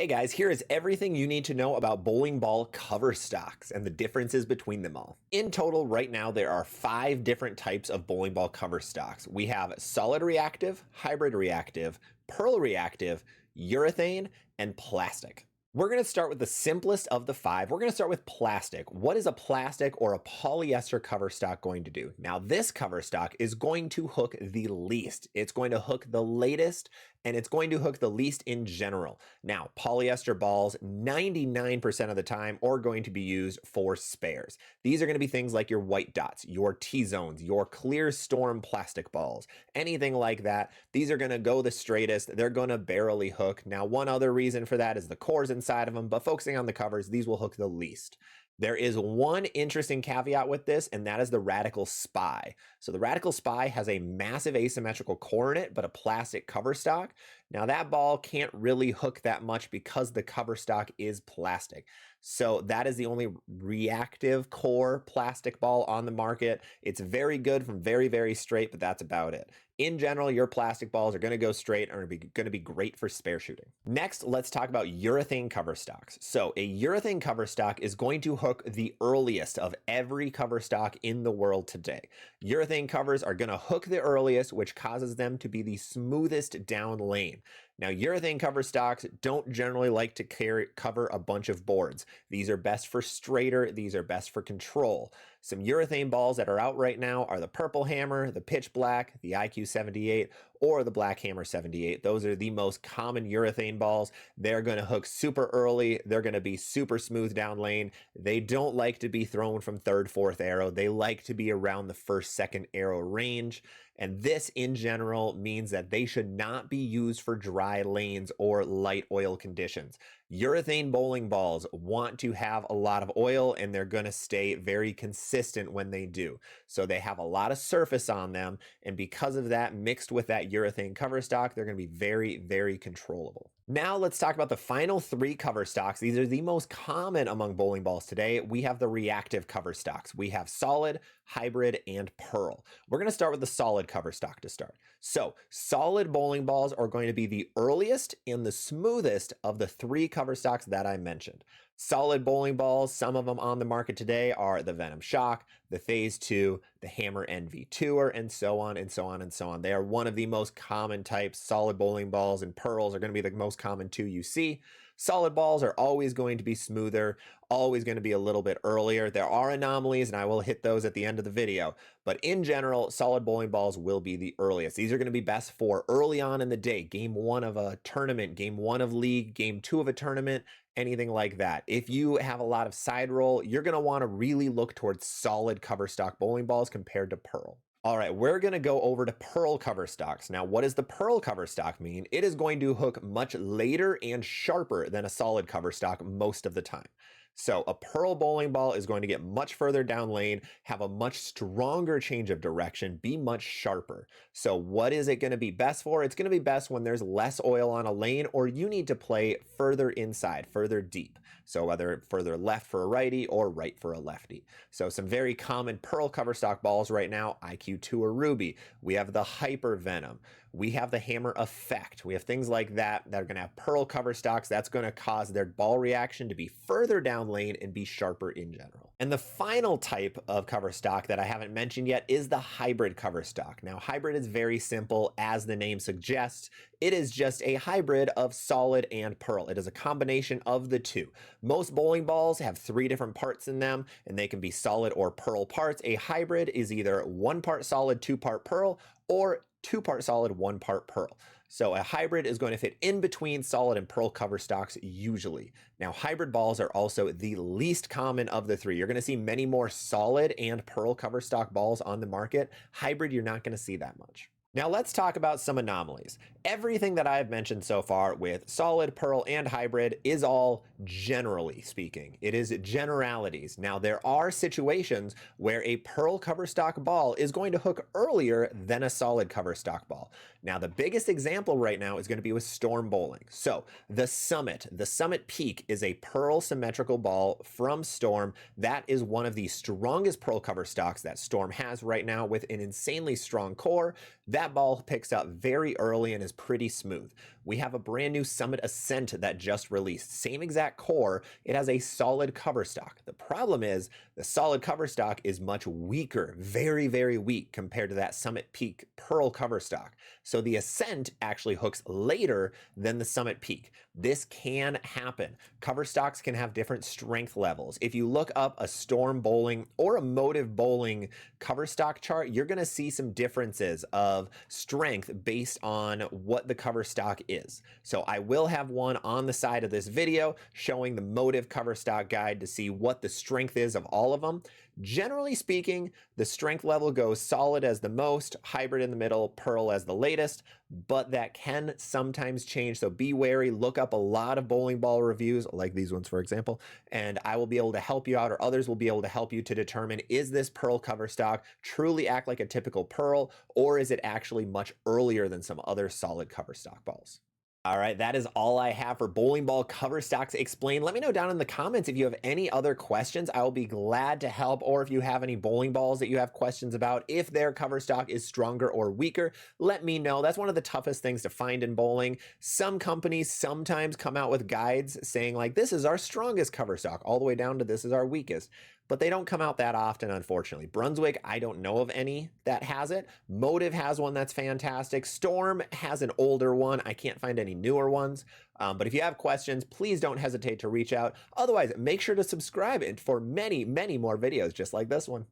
Hey guys, here is everything you need to know about bowling ball cover stocks and the differences between them all. In total, right now, there are 5 different types of bowling ball cover stocks. We have solid reactive, hybrid reactive, pearl reactive, urethane, and plastic. We're going to start with the simplest of the 5. We're going to start with plastic. What is a plastic or a polyester cover stock going to do? Now, this cover stock is going to hook the least. It's going to hook the latest, and it's going to hook the least in general. Now, polyester balls, 99% of the time, are going to be used for spares. These are going to be things like your white dots, your T-zones, your clear storm plastic balls, anything like that. These are going to go the straightest. They're going to barely hook. Now, one other reason for that is the cores inside of them, but focusing on the covers, these will hook the least. There is one interesting caveat with this, and that is the Radical Spy. So the Radical Spy has a massive asymmetrical core in it, but a plastic cover stock. Now that ball can't really hook that much because the cover stock is plastic. So that is the only reactive core plastic ball on the market. It's very good from very, very straight, but that's about it. In general, your plastic balls are going to go straight and are going to be great for spare shooting. Next, let's talk about urethane cover stocks. So a urethane cover stock is going to hook the earliest of every cover stock in the world today. Urethane covers are going to hook the earliest, which causes them to be the smoothest down lane. Now, urethane cover stocks don't generally like to cover a bunch of boards. These are best for straighter. These are best for control. Some urethane balls that are out right now are the Purple Hammer, the Pitch Black, the IQ78, or the Black Hammer 78. Those are the most common urethane balls. They're going to hook super early. They're going to be super smooth down lane. They don't like to be thrown from 3rd, 4th arrow. They like to be around the 1st, 2nd arrow range. And this in general means that they should not be used for dry lanes or light oil conditions. Urethane bowling balls want to have a lot of oil, and they're going to stay very consistent when they do. So they have a lot of surface on them, and because of that, mixed with that urethane cover stock, they're going to be very, very controllable. Now let's talk about the final 3 cover stocks. These are the most common among bowling balls today. We have the reactive cover stocks. We have solid, hybrid, and pearl. We're going to start with the solid cover stock to start. So solid bowling balls are going to be the earliest and the smoothest of the 3 cover stocks that I mentioned. Solid bowling balls, some of them on the market today are the Venom Shock, the Phase 2, the Hammer NV Tour, and so on and so on and so on. They are one of the most common types. Solid bowling balls and pearls are going to be the most common 2 you see. Solid balls are always going to be smoother, always going to be a little bit earlier. There are anomalies, and I will hit those at the end of the video. But in general, solid bowling balls will be the earliest. These are going to be best for early on in the day, game 1 of a tournament, game 1 of league, game 2 of a tournament, anything like that. If you have a lot of side roll, you're going to want to really look towards solid cover stock bowling balls compared to pearl. All right, we're going to go over to pearl cover stocks. Now, what does the pearl cover stock mean? It is going to hook much later and sharper than a solid cover stock most of the time. So a pearl bowling ball is going to get much further down lane, have a much stronger change of direction, be much sharper. So what is it going to be best for? It's going to be best when there's less oil on a lane or you need to play further inside, further deep. So whether further left for a righty or right for a lefty. So some very common pearl cover stock balls right now, IQ2 or Ruby. We have the Hyper Venom. We have the Hammer Effect. We have things like that that are going to have pearl cover stocks. That's going to cause their ball reaction to be further down lane and be sharper in general. And the final type of cover stock that I haven't mentioned yet is the hybrid cover stock. Now, hybrid is very simple. As the name suggests, it is just a hybrid of solid and pearl. It is a combination of the 2. Most bowling balls have 3 different parts in them, and they can be solid or pearl parts. A hybrid is either 1 part solid, 2 part pearl, or 2 part solid, 1 part pearl. So a hybrid is going to fit in between solid and pearl cover stocks usually. Now, hybrid balls are also the least common of the 3. You're going to see many more solid and pearl cover stock balls on the market. Hybrid, you're not going to see that much. Now let's talk about some anomalies. Everything that I've mentioned so far with solid, pearl, and hybrid is all generally speaking. It is generalities. Now there are situations where a pearl cover stock ball is going to hook earlier than a solid cover stock ball. Now, the biggest example right now is going to be with Storm Bowling. So the Summit Peak is a pearl symmetrical ball from Storm. That is one of the strongest pearl cover stocks that Storm has right now with an insanely strong core. That ball picks up very early and is pretty smooth. We have a brand new Summit Ascent that just released. Same exact core. It has a solid cover stock. The problem is the solid cover stock is much weaker, very, very weak compared to that Summit Peak pearl cover stock. So the Ascent actually hooks later than the Summit Peak. This can happen. Cover stocks can have different strength levels. If you look up a Storm Bowling or a Motive Bowling cover stock chart, you're going to see some differences of strength based on what the cover stock is. So I will have one on the side of this video showing the Motive cover stock guide to see what the strength is of all of them. Generally speaking, the strength level goes solid as the most, hybrid in the middle, pearl as the latest, but that can sometimes change. So be wary, look up a lot of bowling ball reviews, like these ones, for example, and I will be able to help you out, or others will be able to help you to determine, is this pearl cover stock truly act like a typical pearl, or is it actually much earlier than some other solid cover stock balls? All right, that is all I have for bowling ball cover stocks explained. Let me know down in the comments if you have any other questions. I will be glad to help, or if you have any bowling balls that you have questions about, if their cover stock is stronger or weaker, let me know. That's one of the toughest things to find in bowling. Some companies sometimes come out with guides saying like, this is our strongest cover stock, all the way down to this is our weakest. But they don't come out that often, unfortunately. Brunswick, I don't know of any that has it. Motive has one that's fantastic. Storm has an older one. I can't find any newer ones. But if you have questions, please don't hesitate to reach out. Otherwise, make sure to subscribe for many, many more videos just like this one.